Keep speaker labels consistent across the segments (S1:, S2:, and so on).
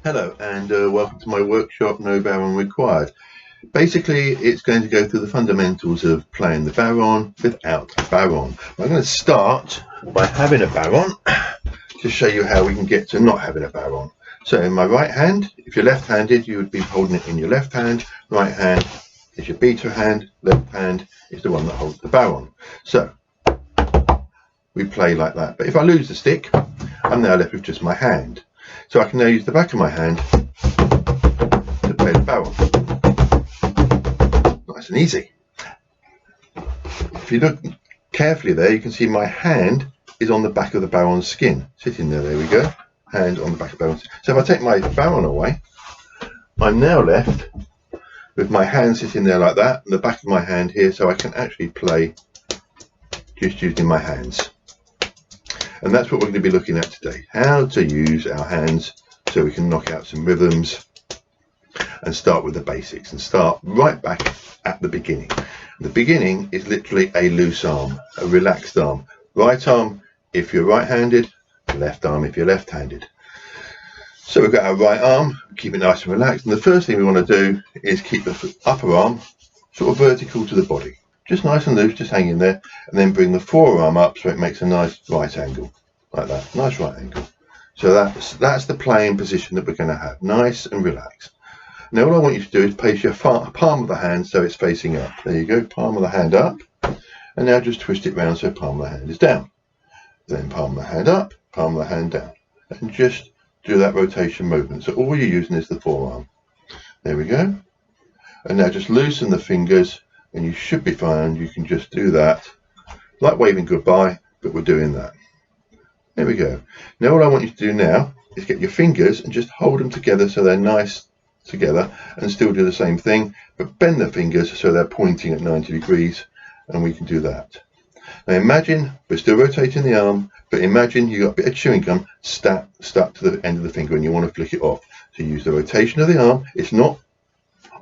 S1: Hello and welcome to my workshop, No Bodhran Required. Basically, it's going to go through the fundamentals of playing the bodhran without a bodhran. I'm going to start by having a bodhran to show you how we can get to not having a bodhran. So in my right hand, if you're left-handed, you would be holding it in your left hand. Right hand is your beater hand. Left hand is the one that holds the bodhran. So we play like that. But if I lose the stick, I'm now left with just my hand. So I can now use the back of my hand to play the bodhran. Nice and easy. If you look carefully there, you can see my hand is on the back of the bodhran's skin. Sitting there, there we go. Hand on the back of the bodhran's skin. So if I take my bodhran away, I'm now left with my hand sitting there like that, and the back of my hand here, so I can actually play just using my hands. And that's what we're going to be looking at today, how to use our hands so we can knock out some rhythms and start with the basics and start right back at the beginning. The beginning is literally a loose arm, a relaxed arm. Right arm if you're right-handed, left arm if you're left-handed. So we've got our right arm, keep it nice and relaxed, and the first thing we want to do is keep the upper arm sort of vertical to the body. Just nice and loose, just hanging there, and then bring the forearm up so it makes a nice right angle, like that, nice right angle. So that's the playing position that we're going to have, nice and relaxed. Now all I want you to do is place your palm of the hand so it's facing up. There you go, palm of the hand up, and now just twist it round so palm of the hand is down. Then palm of the hand up, palm of the hand down, and just do that rotation movement. So all you're using is the forearm. There we go. And now just loosen the fingers, and you should be fine. You can just do that, like waving goodbye, but we're doing that. There we go. Now all I want you to do now is get your fingers and just hold them together so they're nice together, and still do the same thing, but bend the fingers so they're pointing at 90 degrees, and we can do that. Now imagine we're still rotating the arm, but imagine you've got a bit of chewing gum stuck to the end of the finger and you want to flick it off. So use the rotation of the arm.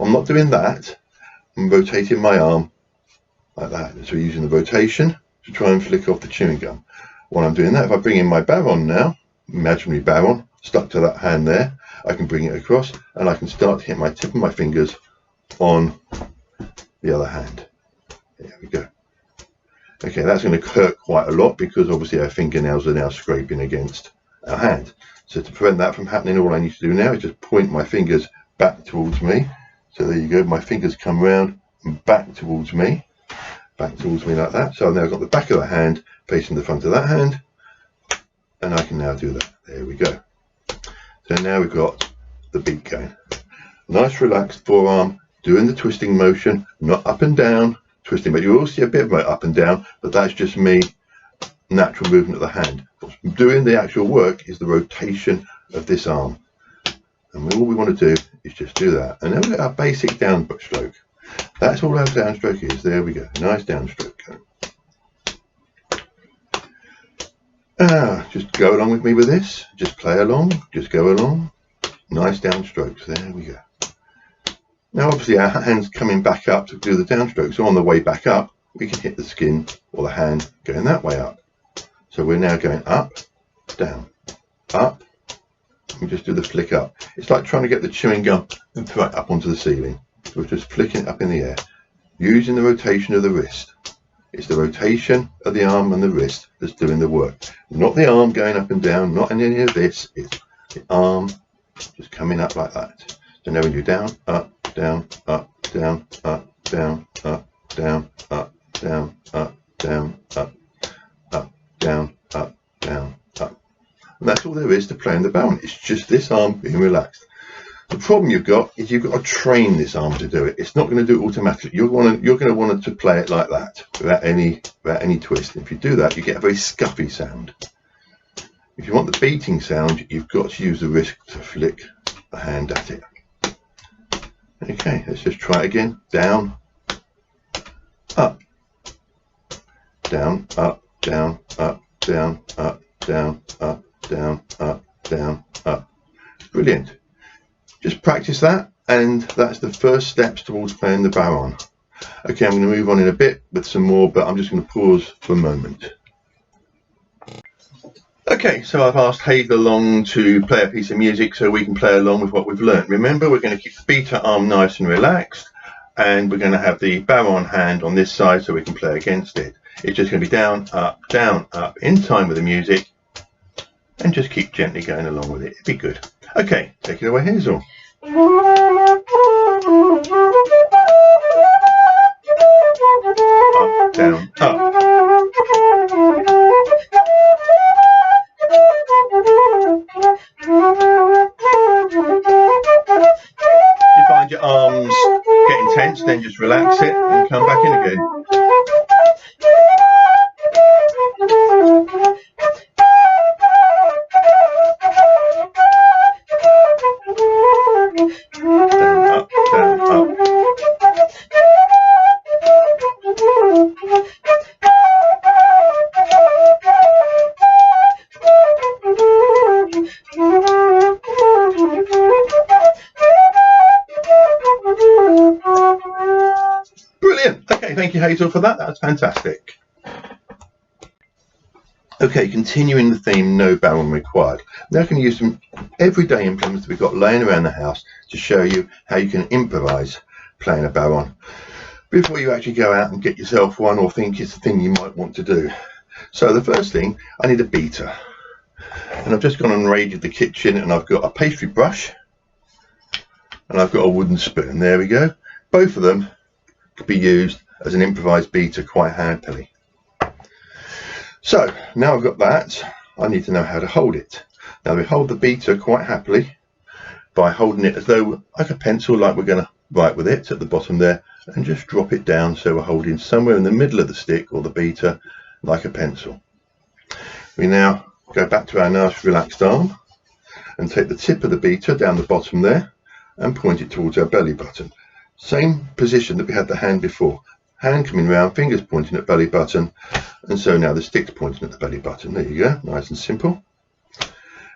S1: I'm not doing that. I'm rotating my arm like that. So we're using the rotation to try and flick off the chewing gum. While I'm doing that, if I bring in my bodhran now, imaginary bodhran, stuck to that hand there, I can bring it across and I can start to hit my tip of my fingers on the other hand. There we go. Okay, that's going to hurt quite a lot because obviously our fingernails are now scraping against our hand. So to prevent that from happening, all I need to do now is just point my fingers back towards me. So there you go, my fingers come round and back towards me like that. So now I've got the back of the hand facing the front of that hand, and I can now do that. There we go. So now we've got the beat going. Nice relaxed forearm, doing the twisting motion, not up and down, twisting, but you will see a bit of it up and down, but that's just me, natural movement of the hand. What's doing the actual work is the rotation of this arm. And all we want to do is just do that. And then we've got our basic downstroke. That's all our downstroke is. There we go. Nice downstroke. Just go along with me with this. Just play along. Just go along. Nice downstrokes. There we go. Now obviously our hand's coming back up to do the downstroke. So on the way back up, we can hit the skin or the hand going that way up. So we're now going up, down, up. We just do the flick up. It's like trying to get the chewing gum and throw it up onto the ceiling. So we're just flicking it up in the air, using the rotation of the wrist. It's the rotation of the arm and the wrist that's doing the work. Not the arm going up and down, not in any of this. It's the arm just coming up like that. So now we do down, up, down, up, down, up, down, up, down, up, down, up, down, up, up, down, up, down, up. And that's all there is to playing the bodhran. It's just this arm being relaxed. The problem you've got is you've got to train this arm to do it. It's not going to do it automatically. You're going to want to play it like that without any twist. If you do that, you get a very scuffy sound. If you want the beating sound, you've got to use the wrist to flick the hand at it. Okay, let's just try it again. Down, up, down, up, down, up, down, up, down, up, down, up, down, up. Brilliant. Just practice that, and that's the first steps towards playing the bodhran. Okay, I'm going to move on in a bit with some more, but I'm just going to pause for a moment. Okay, so I've asked Hazel along to play a piece of music so we can play along with what we've learnt. Remember, we're going to keep the beater arm nice and relaxed, and we're going to have the baron hand on this side so we can play against it. It's just going to be down, up, in time with the music, and just keep gently going along with it. It'd be good. Okay, take it away, Hazel. Up, down, up. If you find your arms getting tense, then just relax it and come back in again. Down, up, down, up. Brilliant. Okay, thank you, Hazel, for that. That's fantastic. Okay, continuing the theme, no baron required. Now I can use some everyday implements that we've got laying around the house to show you how you can improvise playing a baron before you actually go out and get yourself one or think it's the thing you might want to do. So the first thing, I need a beater. And I've just gone and raided the kitchen, and I've got a pastry brush and I've got a wooden spoon. There we go. Both of them could be used as an improvised beater quite handily. So now I've got that, I need to know how to hold it. Now we hold the beater quite happily by holding it as though like a pencil, like we're going to write with it at the bottom there, and just drop it down so we're holding somewhere in the middle of the stick or the beater like a pencil. We now go back to our nice relaxed arm and take the tip of the beater down the bottom there and point it towards our belly button. Same position that we had the hand before. Hand coming round, fingers pointing at belly button, and so now the stick's pointing at the belly button. There you go, nice and simple.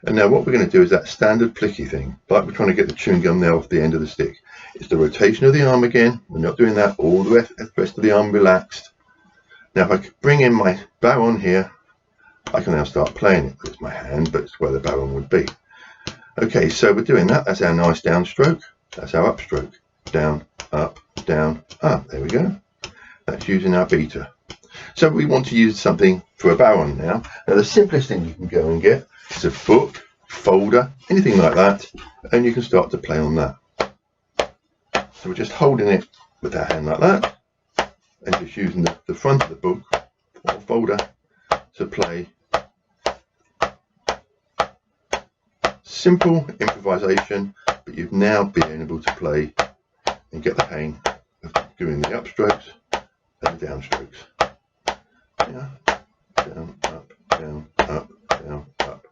S1: And now what we're going to do is that standard plicky thing, like we're trying to get the chewing gum there off the end of the stick. It's the rotation of the arm again. We're not doing that, all the rest of the arm relaxed. Now if I bring in my baron here, I can now start playing it. It's my hand, but it's where the baron would be. Okay, so we're doing that. That's our nice downstroke. That's our upstroke. Down, up, down, up. There we go. That's using our beater. So we want to use something for a baron now. Now the simplest thing you can go and get is a book, folder, anything like that, and you can start to play on that. So we're just holding it with our hand like that, and just using the front of the book or folder to play. Simple improvisation, but you've now been able to play and get the hang of doing the upstrokes and the downstrokes. Yeah. Down, up, down, up, down, up.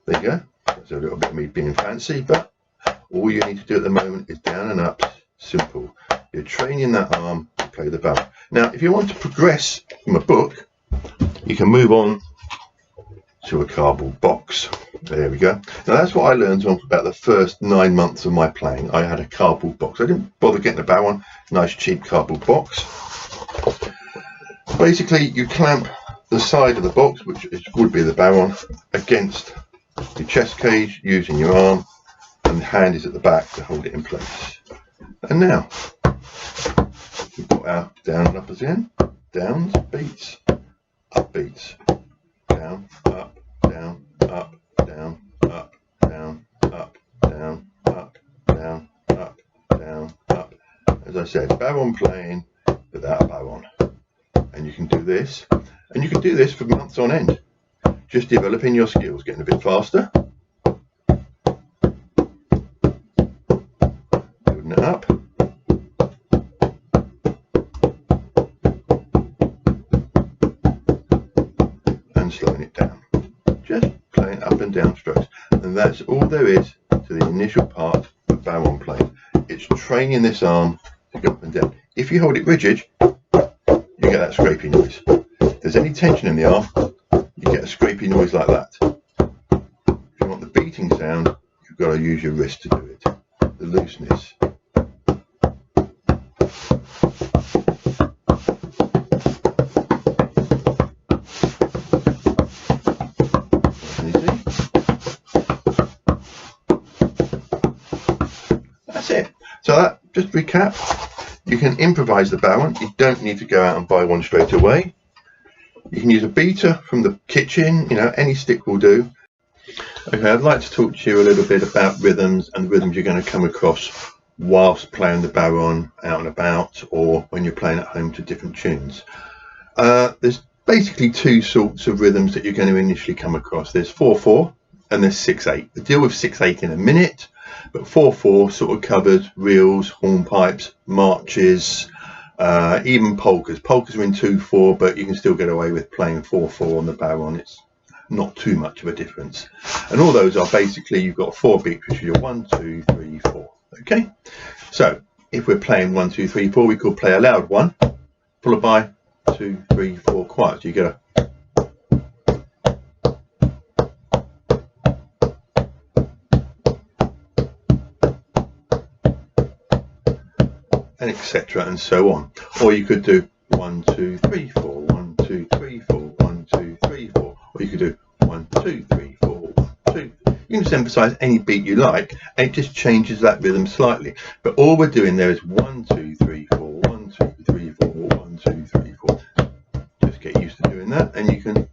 S1: There you go. That's a little bit of me being fancy, but all you need to do at the moment is down and up. Simple. You're training that arm to play the baron. Now, if you want to progress from a book, you can move on to a cardboard box. There we go. Now that's what I learned on for about the first 9 months of my playing. I had a cardboard box. I didn't bother getting a baron. Nice cheap cardboard box. Basically you clamp the side of the box, which would be the baron, against your chest cage using your arm, and the hand is at the back to hold it in place. And now we've got our down and up again. Downs, beats, up beats, down, up, down, up, down, up, down, up, down, up, down, up, down, up. As I said, baron playing without a baron. And you can do this, and you can do this for months on end. Just developing your skills, getting a bit faster, building it up, and slowing it down. Just playing up and down strokes, and that's all there is to the initial part of baron playing. It's training this arm to go up and down. If you hold it rigid, you get that scraping noise. If there's any tension in the arm, you get a scraping noise like that. If you want the beating sound, you've got to use your wrist to do it. The looseness. just to recap, you can improvise the baron. You don't need to go out and buy one straight away. You can use a beater from the kitchen, you know, any stick will do. Okay, I'd like to talk to you a little bit about rhythms and the rhythms you're going to come across whilst playing the baron out and about, or when you're playing at home to different tunes. There's basically two sorts of rhythms that you're going to initially come across. There's 4/4 and there's 6/8. We'll deal with 6/8 in a minute, but 4/4 sort of covers reels, hornpipes, marches, even polkas. Polkas are in 2/4, but you can still get away with playing 4/4 on the baron. It's not too much of a difference. And all those are basically, you've got 4 beats, which is your 1, 2, 3, 4. Okay, so if we're playing 1, 2, 3, 4, we could play a loud 1 followed by 2, 3, 4 quiet. So you get a, and etc. and so on. Or you could do 1, 2, 3, 4, 1, 2, 3, 4, 1, 2, 3, 4. Or you could do 1, 2, 3, 4, 1, 2. You can just emphasize any beat you like, and it just changes that rhythm slightly. But all we're doing there is 1, 2, 3, 4, 1, 2, 3, 4, 1, 2, 3, 4. Just get used to doing that, and you can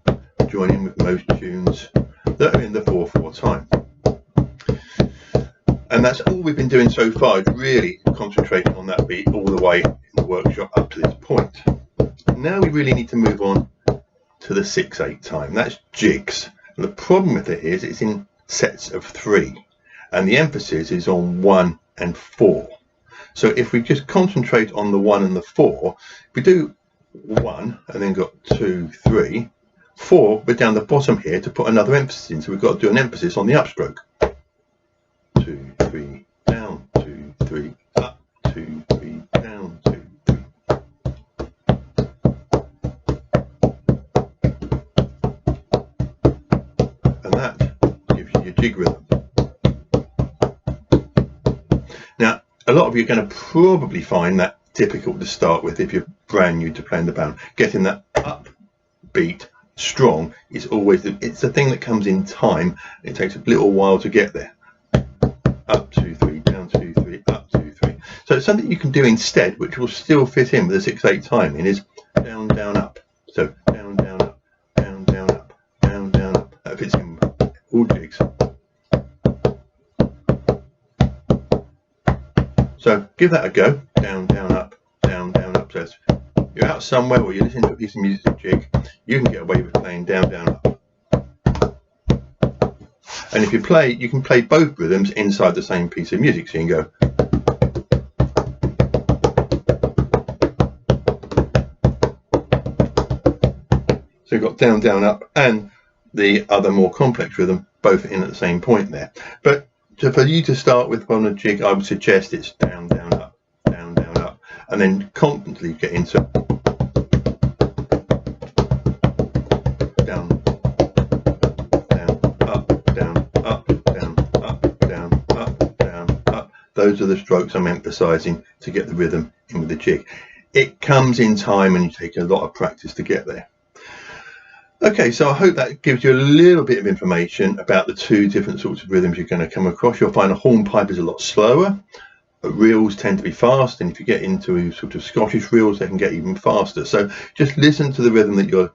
S1: join in with most tunes that are in the 4/4 time. And that's all we've been doing so far, is really concentrating on that beat all the way in the workshop up to this point. Now we really need to move on to the 6/8 time. That's jigs. And the problem with it is it's in sets of 3, and the emphasis is on 1 and 4. So if we just concentrate on the 1 and the 4, if we do 1 and then got 2, 3, 4, we're down the bottom here to put another emphasis in. So we've got to do an emphasis on the upstroke. 2, 3, down, 2, 3, up, 2, 3, down, 2, 3. And that gives you your jig rhythm. Now, a lot of you are going to probably find that difficult to start with if you're brand new to playing the baron. Getting that up beat strong is always it's the thing that comes in time. It takes a little while to get there. Up, 2, 3, down, 2, 3, up, 2, 3. So it's something you can do instead, which will still fit in with the 6/8 timing, is down, down, up. So down, down, up, down, down, up, down, down, up. That fits in all jigs. So give that a go. Down, down, up, down, down, up. So you're out somewhere or you're listening to a piece of music jig, you can get away with playing down, down, up. And if you play, you can play both rhythms inside the same piece of music. So you can go. So you've got down, down, up, and the other more complex rhythm both in at the same point there. But for you to start with on a jig, I would suggest it's down, down, up, down, down, up, and then constantly get into down, down, up, down, up, down, up, down, up, down, up. Those are the strokes I'm emphasizing to get the rhythm in with the jig. It comes in time and you take a lot of practice to get there. Okay, so I hope that gives you a little bit of information about the two different sorts of rhythms you're going to come across. You'll find a hornpipe is a lot slower, but reels tend to be fast, and if you get into sort of Scottish reels, they can get even faster. So just listen to the rhythm that you're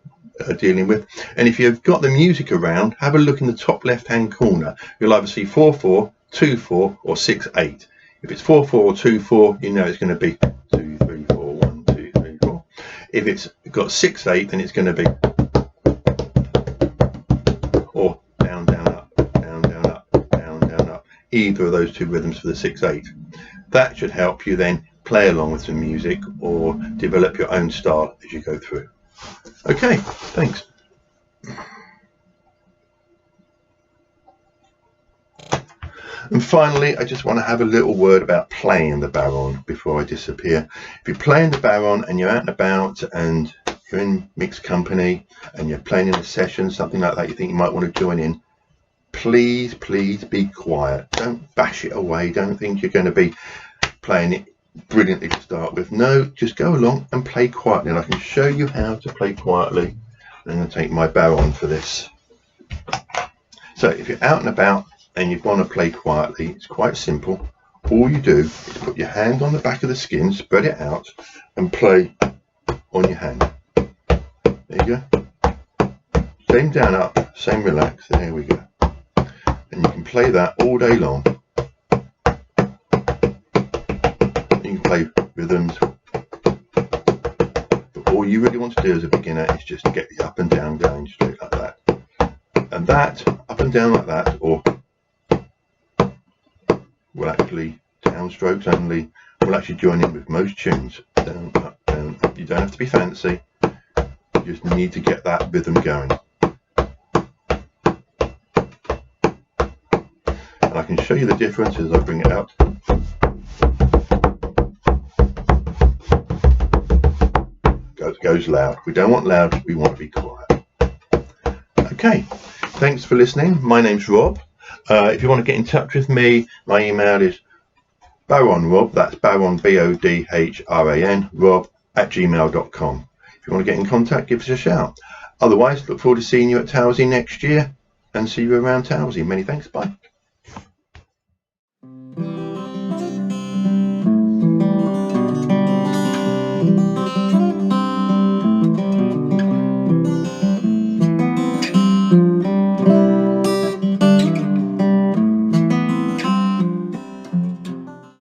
S1: dealing with, and if you've got the music around, have a look in the top left hand corner. You'll either see 4/4, 2/4 or 6/8. If it's 4/4 or 2/4, you know it's going to be 2, 3, 4, 1, 2, 3, 4. If it's got 6/8, then it's going to be or down, down, up, down, down, up, down, down, up. Either of those two rhythms for the 6/8. That should help you then play along with some music or develop your own style as you go through. Okay, thanks. And finally, I just want to have a little word about playing the baron before I disappear. If you're playing the baron and you're out and about and you're in mixed company and you're playing in a session, something like that, you think you might want to join in, please, please be quiet. Don't bash it away. Don't think you're going to be playing it brilliantly to start with. No, just go along and play quietly, and I can show you how to play quietly. I'm going to take my baron for this. So if you're out and about and you want to play quietly, it's quite simple. all you do is put your hand on the back of the skin, spread it out, and play on your hand. There you go. Same down up, same relax. There we go. And you can play that all day long. You can play rhythms. But all you really want to do as a beginner is just get the up and down going straight like that. And that, up and down like that, or will actually, downstrokes only, will actually join in with most tunes. Down, up, down, up. You don't have to be fancy, you just need to get that rhythm going. And I can show you the difference as I bring it out. Goes loud. We don't want loud, we want to be quiet. Okay, thanks for listening. My name's Rob. If you want to get in touch with me, my email is bodhran, that's Bodhran, B-O-D-H-R-A-N, rob@gmail.com. If you want to get in contact, give us a shout. Otherwise, look forward to seeing you at Towsy next year and see you around Towsy. Many thanks. Bye.